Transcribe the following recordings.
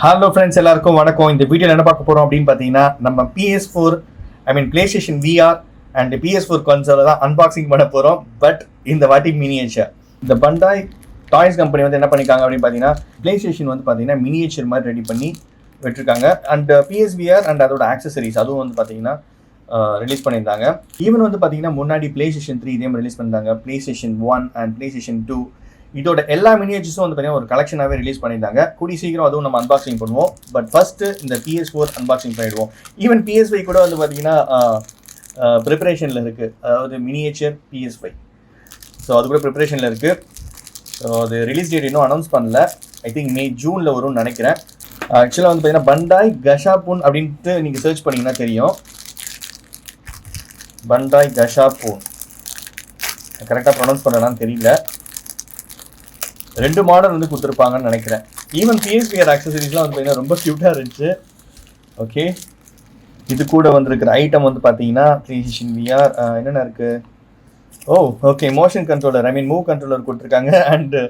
Hello friends, எல்லாருக்கும் வணக்கம். இந்த வீடியோவில் என்ன பார்க்க போகிறோம் அப்படின்னு பார்த்தீங்கன்னா, நம்ம PS4 PlayStation VR and PS4 கன்சோலை தான் அன்பாக்சிங் பண்ண போகிறோம். பட் இந்த வாட்டி மினியேச்சர். இந்த பண்டாய் டாய்ஸ் கம்பெனி வந்து என்ன பண்ணியிருக்காங்க அப்படின்னு பார்த்தீங்கன்னா, பிளேஸ்டேஷன் வந்து பார்த்தீங்கன்னா மினியேச்சர் மாதிரி ரெடி பண்ணி விட்டுருக்காங்க. அண்ட் PSVR அண்ட் அதோட ஆக்சசரிஸ் அதுவும் வந்து பார்த்தீங்கன்னா ரிலீஸ் பண்ணியிருந்தாங்க. ஈவன் வந்து பார்த்தீங்கன்னா முன்னாடி PlayStation 3 இதே மாதிரி ரிலீஸ் பண்ணியிருந்தாங்க. PlayStation 1 அண்ட் PlayStation 2 இதோட எல்லா மினியேச்சர்ஸும் வந்து பார்த்தீங்கன்னா ஒரு கலெக்ஷனாகவே ரிலீஸ் பண்ணியிருந்தாங்க. கூடி சீக்கிரம் அதுவும் நம்ம அன்பாக்சிங் பண்ணுவோம். பட் ஃபஸ்ட்டு இந்த PS4 அன்பாக்சிங் பண்ணிவிடுவோம். ஈவன் PS5 கூட வந்து பார்த்தீங்கன்னா ப்ரிப்பரேஷனில் இருக்குது. அதாவது மினியேச்சர் PS5. ஸோ அது கூட ப்ரிப்பரேஷனில் இருக்குது. ஸோ அது ரிலீஸ் டேட் இன்னும் அனௌன்ஸ் பண்ணல. ஐ திங்க் மே ஜூனில் வரும்னு நினைக்கிறேன். ஆக்சுவலாக வந்து பார்த்தீங்கன்னா பண்டாய் கஷாபூன் அப்படின்ட்டு நீங்கள் சர்ச் பண்ணிங்கன்னா தெரியும். பண்டாய் கஷாபூன் கரெக்டாக ப்ரொனவுன்ஸ் பண்ணலான்னு தெரியல. 2 மாடல் வந்து கொடுத்துருப்பாங்கன்னு நினைக்கிறேன். ஈவன் PSVR ஆக்சசரிஸ்லாம் வந்து பார்த்தீங்கன்னா ரொம்ப க்யூட்டாக இருந்துச்சு. ஓகே, இது கூட வந்திருக்கிற ஐட்டம் வந்து பார்த்தீங்கன்னா PlayStation VR என்னென்ன இருக்குது. Okay, motion controller move controller கொடுத்துருக்காங்க. அண்டு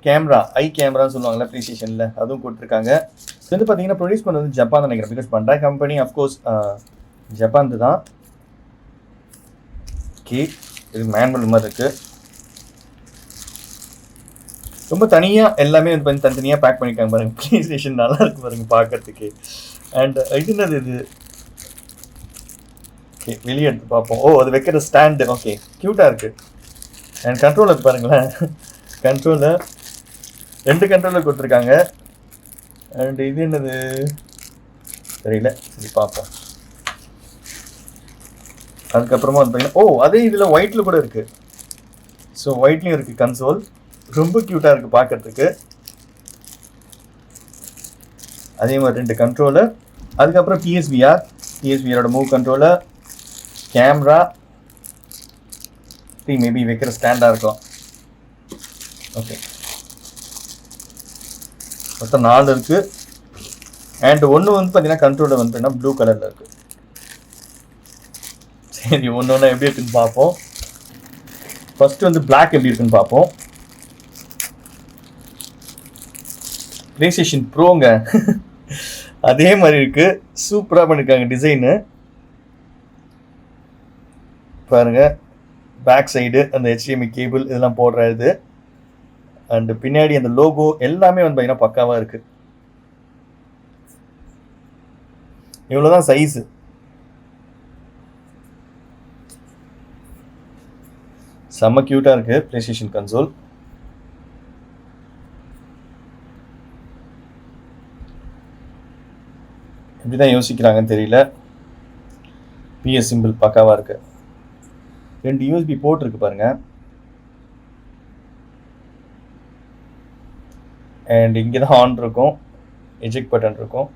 கேமரா கேமரான்னு சொல்லுவாங்கள்ல PlayStationல, அதுவும் கொடுத்துருக்காங்க. இது வந்து பார்த்தீங்கன்னா ப்ரொடியூஸ் பண்ணது வந்து ஜப்பான் நினைக்கிறேன். பிகாஸ் பண்டாய் கம்பெனி அஃப்கோர்ஸ் ஜப்பான் தான். ஓகே, இது மேனுவல் மாதிரி இருக்குது. ரொம்ப தனியாக எல்லாமே வந்து தனித்தனியாக பேக் பண்ணியிருக்காங்க பாருங்கள். PlayStation நல்லா இருக்குது பாருங்கள் பார்க்கறதுக்கு. அண்ட் இது என்னது இது? ஓகே, வெளியே எடுத்து பார்ப்போம். அது வைக்கிற ஸ்டாண்டு. ஓகே, க்யூட்டாக இருக்குது. அண்ட் கண்ட்ரோலர் பாருங்களேன். கண்ட்ரோலர் 2 கண்ட்ரோலர் கொடுத்துருக்காங்க. அண்ட் இது என்னது தெரியல, சரி பார்ப்போம். அதுக்கப்புறமா வந்து பார்த்தீங்கன்னா அதே இதில் ஒயிட்டில் கூட இருக்குது. ஸோ ஒயிட்லேயும் இருக்குது கன்சோல். ரொம்ப க்யூட்டாக இருக்குது பார்க்குறதுக்கு. அதே மாதிரி 2 கண்ட்ரோலர். அதுக்கப்புறம் PSVRோட மூவ் கண்ட்ரோலர், கேமரா, மேபி வைக்கிற ஸ்டாண்டாக இருக்கும். ஓகே, மொத்தம் 4 இருக்குது. அண்ட் ஒன்று வந்து பார்த்தீங்கன்னா கண்ட்ரோலர் வந்து பார்த்தீங்கன்னா ப்ளூ கலரில் இருக்குது. சரி, ஒன்று ஒன்று எப்படி இருக்குன்னு பார்ப்போம். ஃபஸ்ட்டு வந்து பிளாக் எப்படி இருக்குன்னு பார்ப்போம். PlayStation ப்ரோங்க அதே மாதிரி இருக்கு. சூப்பராக பண்ணியிருக்காங்க டிசைனு பாருங்க. பேக் சைடு அந்த HDMI கேபிள் இதெல்லாம் போடுற இது. அண்ட் பின்னாடி அந்த லோகோ எல்லாமே வந்து பார்த்தீங்கன்னா பக்காவாக இருக்கு. இவ்வளோதான் சைஸு. செம்ம க்யூட்டாக இருக்கு PlayStation கன்சோல். எப்படி தான் யோசிக்கிறாங்கன்னு தெரியல. PS சிம்பிள் பக்காவாக இருக்கு. 2 USB போர்ட் இருக்கு பாருங்க. அண்ட் இங்கே தான் ஆன் இருக்கும், எஜெக்ட் பட்டன் இருக்கும்,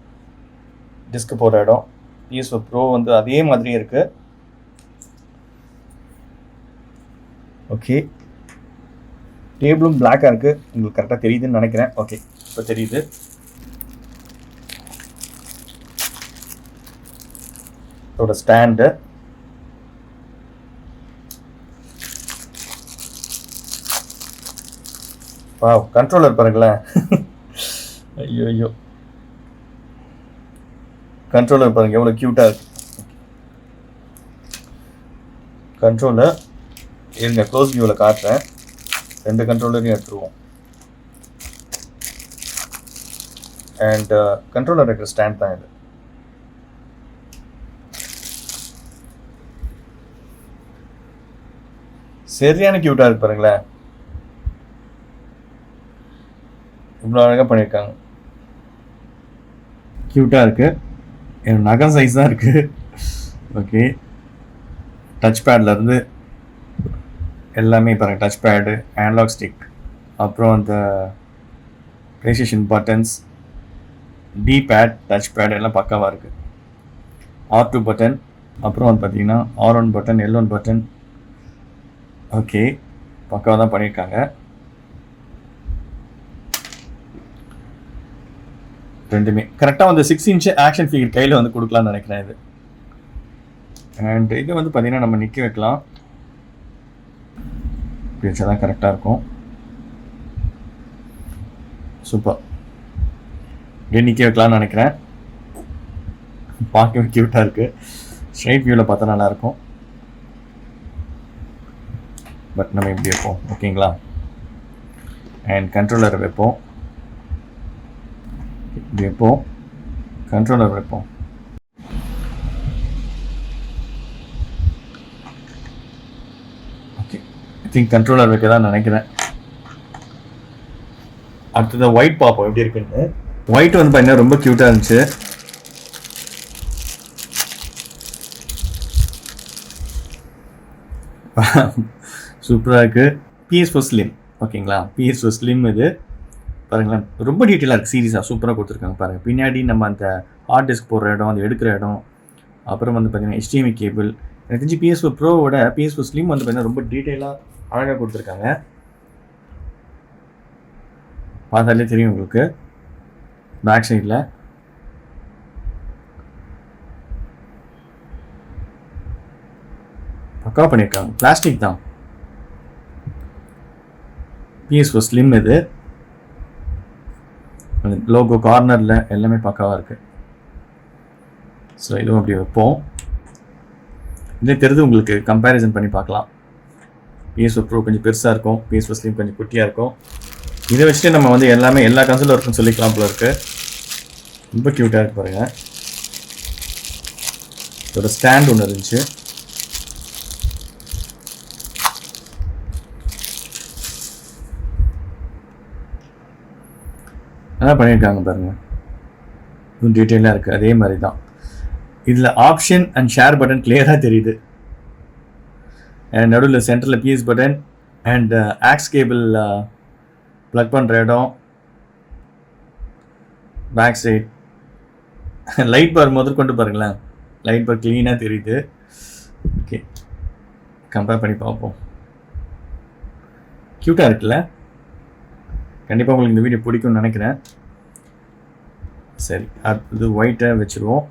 டிஸ்க் போடுற இடம். PS4 ப்ரோ வந்து அதே மாதிரியே இருக்கு. ஓகே, டேபிளும் பிளாக்காக இருக்கு. உங்களுக்கு கரெக்டாக தெரியுதுன்னு நினைக்கிறேன். ஓகே, இப்போ தெரியுது. இதோட ஸ்டாண்டு, கண்ட்ரோலர் பாருங்களேன். ஐயோ, கண்ட்ரோலர் பாருங்க எவ்வளோ க்யூட்டாக இருக்கு. கண்ட்ரோலர் இருங்க, க்ளோஸ் வியூவில் காட்டுறேன். 2 கண்ட்ரோலரையும் எடுத்துருவோம். அண்ட் கண்ட்ரோலர் இருக்கிற ஸ்டாண்ட் தான் இது. சரியான க்யூட்டாக இருக்கு பாருங்களேன். இவ்வளோ அழகாக பண்ணியிருக்காங்க. க்யூட்டாக இருக்குது. என் நகம் சைஸ் தான் இருக்குது. ஓகே, டச் பேட்லேருந்து எல்லாமே பாருங்கள். டச் பேடு, அனலாக் ஸ்டிக், அப்புறம் அந்த PlayStation buttons, D pad, touch pad எல்லாம் பக்காவாக இருக்குது. R2 பட்டன், அப்புறம் வந்து பார்த்தீங்கன்னா R1 button, L1 button. Okay, பக்காவாக தான் பண்ணியிருக்காங்க. 2மே கரெக்டாக வந்து 6 இன்ச் ஆக்ஷன் ஃபிகர் கையில் வந்து கொடுக்கலான்னு நினைக்கிறேன் இது. அண்ட் இது வந்து பார்த்தீங்கன்னா நம்ம நிற்க வைக்கலாம். வச்சா தான் கரெக்டாக இருக்கும். சூப்பர். நிற்க வைக்கலாம்னு நினைக்கிறேன். பார்க்கவே க்யூட்டாக இருக்குது. ஸ்ட்ரைட் வியூவில் பார்த்தா நல்லாயிருக்கும். பட் நம்ம இப்படி வைப்போம். ஓகேங்களா? அண்ட் கண்ட்ரோலர் வைப்போம். இப்படி வைப்போம். கண்ட்ரோலர் வைப்போம். ஓகே, ஐ திங்க் கண்ட்ரோலர் வைக்க தான் நினைக்கிறேன். அடுத்தது ஒயிட் பார்ப்போம் எப்படி இருக்குன்னு. ஒயிட் வந்து பார்த்தீங்கன்னா ரொம்ப க்யூட்டாக இருந்துச்சு. சூப்பராக இருக்குது. PS4 slim. ஓகேங்களா? PS4 ஸ்லிம் இது பாருங்களேன், ரொம்ப டீட்டெயிலாக இருக்குது. சீரியஸாக சூப்பராக கொடுத்துருக்காங்க பாருங்கள். பின்னாடி நம்ம அந்த ஹார்ட் டிஸ்க் போடுற இடம், அந்த எடுக்கிற இடம், அப்புறம் வந்து பார்த்தீங்கன்னா HDMI கேபிள். எனக்கு தெரிஞ்சு PS4 ப்ரோவோட PS4 ஸ்லிம் வந்து பார்த்தீங்கன்னா ரொம்ப டீட்டெயிலாக அழகாக கொடுத்துருக்காங்க. பார்த்தாலே தெரியும் உங்களுக்கு. பேக் சைடில் பக்கா பண்ணியிருக்காங்க. பிளாஸ்டிக் தான். PS4 ஸ்லிம் இது. லோகோ கார்னரில் எல்லாமே பக்காவாக இருக்குது. ஸோ இதுவும் அப்படி வைப்போம். இதே தெரிஞ்சு உங்களுக்கு கம்பேரிசன் பண்ணி பார்க்கலாம். PS4 ப்ரோ கொஞ்சம் பெருசாக இருக்கும், PS4 ஸ்லிம் கொஞ்சம் குட்டியாக இருக்கும். இதை வச்சுட்டு நம்ம வந்து எல்லாமே எல்லா கன்சோலும் இருக்குன்னு சொல்லிக்கலாம் போல இருக்குது. ரொம்ப க்யூட்டாக இருக்கு பாருங்கள். இதோட ஸ்டாண்ட் ஒன்று இருந்துச்சு. நல்லா பண்ணியிருக்காங்க பாருங்கள். இன்னும் டீட்டெயிலாக இருக்குது. அதே மாதிரி தான் இதில் ஆப்ஷன் அண்ட் ஷேர் பட்டன் கிளியராக தெரியுது. அண்ட் நடுவில் சென்டரில் PS button and aux cable plug பண்ணுற இடம், பேக் சைட் லைட் பார் முதற்கொண்டு பாருங்களேன். லைட் பார் க்ளீனாக தெரியுது. ஓகே, கம்பேர் பண்ணி பார்ப்போம். க்யூட்டாக இருக்குல்ல? கண்டிப்பாக உங்களுக்கு இந்த வீடியோ பிடிக்கும்னு நினைக்கிறேன். சரி, அடுத்தது ஒயிட்டை வச்சுருவோம்.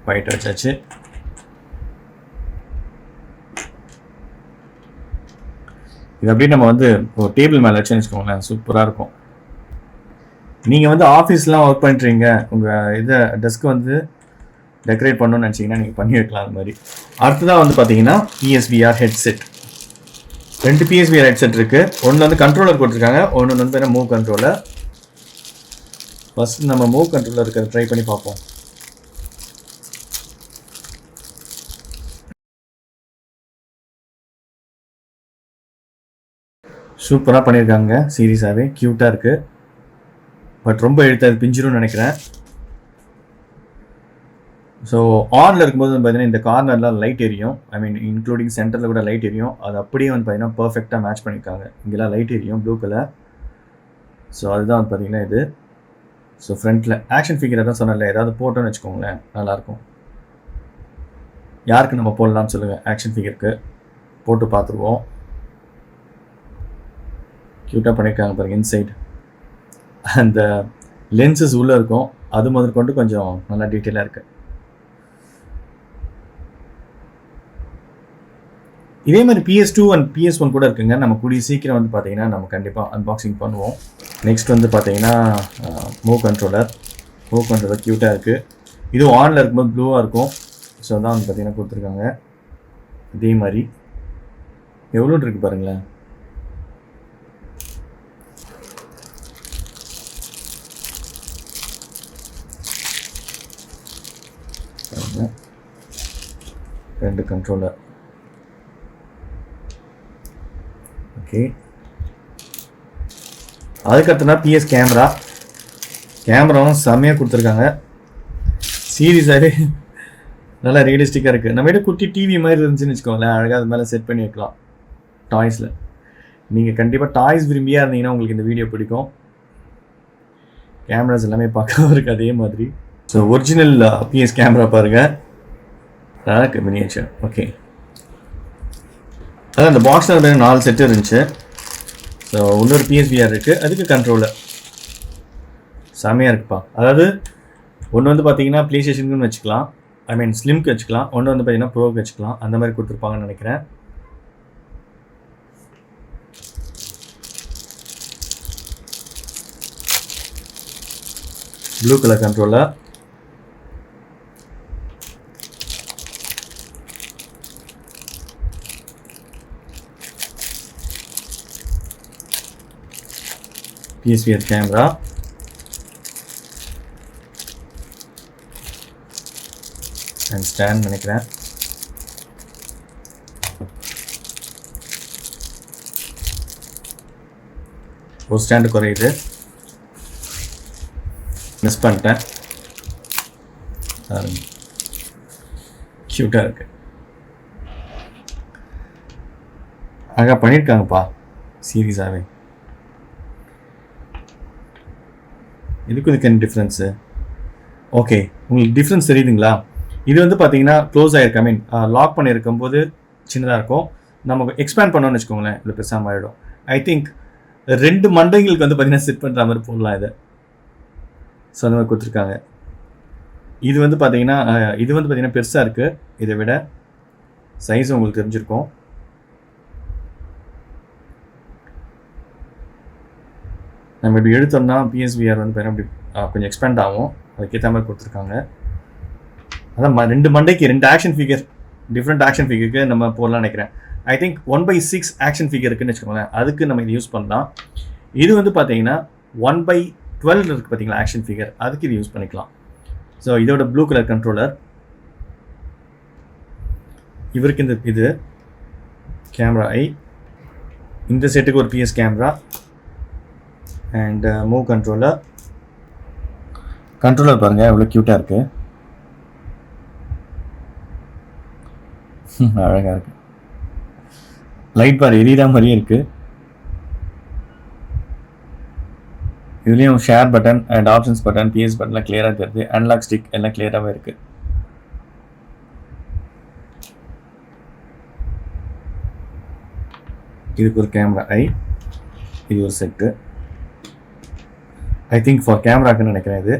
ஒயிட்டை வச்சாச்சு. இது அப்படியே நம்ம வந்து ஒரு டேபிள் மேலே வச்சுன்னு வச்சுக்கோங்களேன், சூப்பராக இருக்கும். நீங்கள் வந்து ஆஃபீஸ்லாம் ஒர்க் பண்ணுறீங்க, உங்கள் இதை டெஸ்க் வந்து டெக்கரேட் பண்ணணும்னு நினச்சிங்கன்னா நீங்கள் பண்ணி வைக்கலாம் அது மாதிரி. அடுத்ததாக வந்து பார்த்தீங்கன்னா PSVR ஹெட்செட். 2 PSVR ஹெட்செட் இருக்குது. ஒன்று வந்து கண்ட்ரோலர் கொடுத்துருக்காங்க, ஒன்று வந்து பார்த்தீங்கன்னா மூவ் கண்ட்ரோலர். ஃபஸ்ட் நம்ம மூவ் கண்ட்ரோலர் இருக்கிறத ட்ரை பண்ணி பார்ப்போம். சூப்பராக பண்ணியிருக்காங்க. சீரியஸாகவே க்யூட்டாக இருக்குது. பட் ரொம்ப எழுத்து அது பிஞ்சிரும்னு நினைக்கிறேன். ஸோ ஆனில் இருக்கும்போது வந்து பார்த்தீங்கன்னா இந்த கார்னரில் லைட் எரியும். ஐ மீன் இன்க்ளூடிங் சென்டரில் கூட லைட் எரியும். அது அப்படியே வந்து பார்த்தீங்கன்னா பர்ஃபெக்டாக மேட்ச் பண்ணியிருக்காங்க. இங்கெல்லாம் லைட் எரியும் ப்ளூ கலர். ஸோ அதுதான் வந்து பார்த்தீங்கன்னா இது. ஸோ ஃப்ரண்ட்டில் ஆக்ஷன் ஃபிகர் தான் சொன்னல, ஏதாவது போட்டோன்னு வச்சுக்கோங்களேன், நல்லாயிருக்கும். யாருக்கு நம்ம போடலாம்னு சொல்லுங்கள். ஆக்ஷன் ஃபிகருக்கு போட்டு பார்த்துருவோம். க்யூட்டாக பண்ணியிருக்காங்க பாருங்கள். இன்சைட் அந்த லென்சஸ் உள்ளே இருக்கும், அது முதற்கொண்டு கொஞ்சம் நல்லா டீட்டெயிலாக இருக்குது. இதே மாதிரி PS2 அண்ட் PS1 கூட இருக்குங்க. நம்ம கூடிய சீக்கிரம் வந்து பார்த்தீங்கன்னா நம்ம கண்டிப்பாக அன்பாக்சிங் பண்ணுவோம். நெக்ஸ்ட் வந்து பார்த்தீங்கன்னா மூவ் கண்ட்ரோலர் க்யூட்டாக இருக்குது. இதுவும் ஆனில் இருக்கும்போது ப்ளூவாக இருக்கும். ஸோ அதான் வந்து பார்த்தீங்கன்னா கொடுத்துருக்காங்க. இதே மாதிரி எவ்வளோ இருக்குது பாருங்களேன். ரெண்டு கண்ட்ரோலர். ஓகே, அதுக்கடுத்தனா PS கேமராவும் செம்மையாக கொடுத்துருக்காங்க. சீரியஸாகவே நல்லா ரியலிஸ்டிக்காக இருக்குது. நம்ம கிட்ட குட்டி டிவி மாதிரி இருந்துச்சுன்னு வச்சுக்கோங்களேன், அழகாக அது மேலே செட் பண்ணி வைக்கலாம் டாய்ஸில். நீங்கள் கண்டிப்பாக டாய்ஸ் விரும்பியாக இருந்தீங்கன்னா உங்களுக்கு இந்த வீடியோ பிடிக்கும். கேமராஸ் எல்லாமே பார்க்க இருக்குது அதே மாதிரி. ஸோ ஒரிஜினல் PS கேமரா பாருங்கள், நல்லா இருக்குது மினியேச்சர். ஓகே, அதான் அந்த பாக்ஸில் 4 செட்டு இருந்துச்சு. ஸோ இன்னொரு PSVR இருக்குது, அதுக்கு கண்ட்ரோலர் செம்மையாக இருக்குப்பா. அதாவது ஒன்று வந்து பார்த்தீங்கன்னா ப்ளே ஸ்டேஷனுக்குன்னு வச்சுக்கலாம், ஐ மீன் ஸ்லிம்க்கு வச்சுக்கலாம். ஒன்று வந்து பார்த்தீங்கன்னா ப்ரோக்கு வச்சுக்கலாம். அந்த மாதிரி கொடுத்துருப்பாங்கன்னு நினைக்கிறேன். Blue colour controller. PSVR camera. And stand நினைக்கிறேன். ஒரு ஸ்டாண்டு குறையுது, மிஸ் பண்ணிட்டேன். க்யூட்டாக இருக்கு, அழகாக பண்ணியிருக்காங்கப்பா சீரியஸாகவே. இதுக்கு என்ன டிஃப்ரென்ஸு? ஓகே, உங்களுக்கு டிஃப்ரென்ஸ் தெரியுதுங்களா? இது வந்து பார்த்தீங்கன்னா க்ளோஸ் ஆகிருக்கு, ஐ மீன் லாக் பண்ணியிருக்கும் போது சின்னதாக இருக்கும். நம்ம எக்ஸ்பேண்ட் பண்ணோன்னு வச்சுக்கோங்களேன், இது பெருசாக ஆகிடும். ஐ திங்க் 2 மண்டைங்களுக்கு வந்து பார்த்தீங்கன்னா செட் பண்ணுற மாதிரி போடலாம் இதை. ஸோ அந்த மாதிரி கொடுத்துருக்காங்க. இது வந்து பார்த்தீங்கன்னா பெருசாக இருக்குது, இதை விட சைஸ் உங்களுக்கு தெரிஞ்சிருக்கும். நம்ம இப்படி எடுத்தோம்னா PSVR வந்து பார்த்தீங்கன்னா கொஞ்சம் எக்ஸ்பேண்ட் ஆகும், அதுக்கேற்ற மாதிரி கொடுத்துருக்காங்க. அதான் 2 மண்டைக்கு 2 ஆக்ஷன் ஃபிகர், டிஃப்ரெண்ட் ஆக்ஷன் ஃபிகருக்கு நம்ம போடலாம்னு நினைக்கிறேன். ஐ திங்க் 1/6 ஆக்ஷன் ஃபிகர் இருக்குன்னு வச்சுக்கோங்களேன், அதுக்கு நம்ம இது யூஸ் பண்ணலாம். இது வந்து பார்த்தீங்கன்னா 1/12 இருக்குது பார்த்தீங்களா ஆக்ஷன் ஃபிகர், அதுக்கு இது யூஸ் பண்ணிக்கலாம். ஸோ இதோட ப்ளூ கலர் கண்ட்ரோலர். இவருக்கு இது கேமரா ஐ, இந்த செட்டுக்கு ஒரு PS camera and move controller. பாருங்கள் எவ்வளோ க்யூட்டாக இருக்குது, அழகாக இருக்குது. லைட் பார் எரியிற மாதிரியே இருக்குது. இதுலேயும் share button and options button, PS பட்டன்லாம் கிளியராக தெரியுது. அன்லாக் ஸ்டிக் எல்லாம் கிளியராகவே இருக்குது. இதுக்கு ஒரு கேமரா ஐ, இது ஒரு செட்டு. ஐ திங்க் ஃபார் கேமராக்குன்னு நினைக்கிறேன் இது.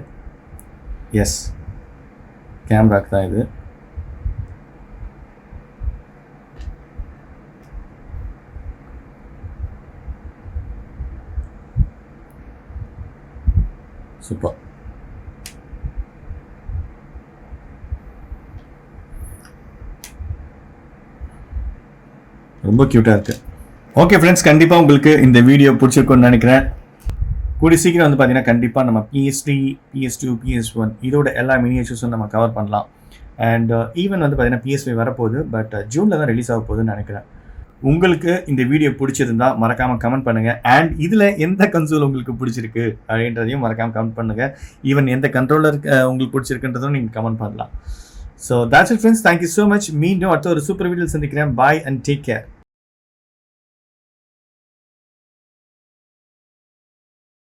எஸ், கேமராக்கு தான் இது. சூப்பர். ரொம்ப க்யூட்டாக இருக்குது. ஓகே ஃப்ரெண்ட்ஸ், கண்டிப்பாக உங்களுக்கு இந்த வீடியோ பிடிச்சிருக்குன்னு நினைக்கிறேன். கூடிய சீக்கிரம் வந்து பார்த்தீங்கன்னா கண்டிப்பாக நம்ம PS3, PS2, PS1 இதோட எல்லா மினியேச்சர்ஸும் நம்ம கவர் பண்ணலாம். அண்ட் ஈவன் வந்து பார்த்தீங்கன்னா PS5 வரப்போகுது, பட் ஜூனில் தான் ரிலீஸ் ஆக போகுதுன்னு நினைக்கிறேன். உங்களுக்கு இந்த வீடியோ பிடிச்சிருந்தா மறக்காமல் கமெண்ட் பண்ணுங்கள். அண்ட் இதில் எந்த கன்சோல் உங்களுக்கு பிடிச்சிருக்கு அப்படின்றதையும் மறக்காமல் கமெண்ட் பண்ணுங்கள். ஈவன் எந்த கண்ட்ரோலர் உங்களுக்கு பிடிச்சிருக்குன்றதும் நீங்கள் கமெண்ட் பண்ணலாம். So that's it friends, thank you so much. மீண்டும் அடுத்த ஒரு சூப்பர் வீடியோ சந்திக்கிறேன். பாய் அண்ட் டேக் கேர்.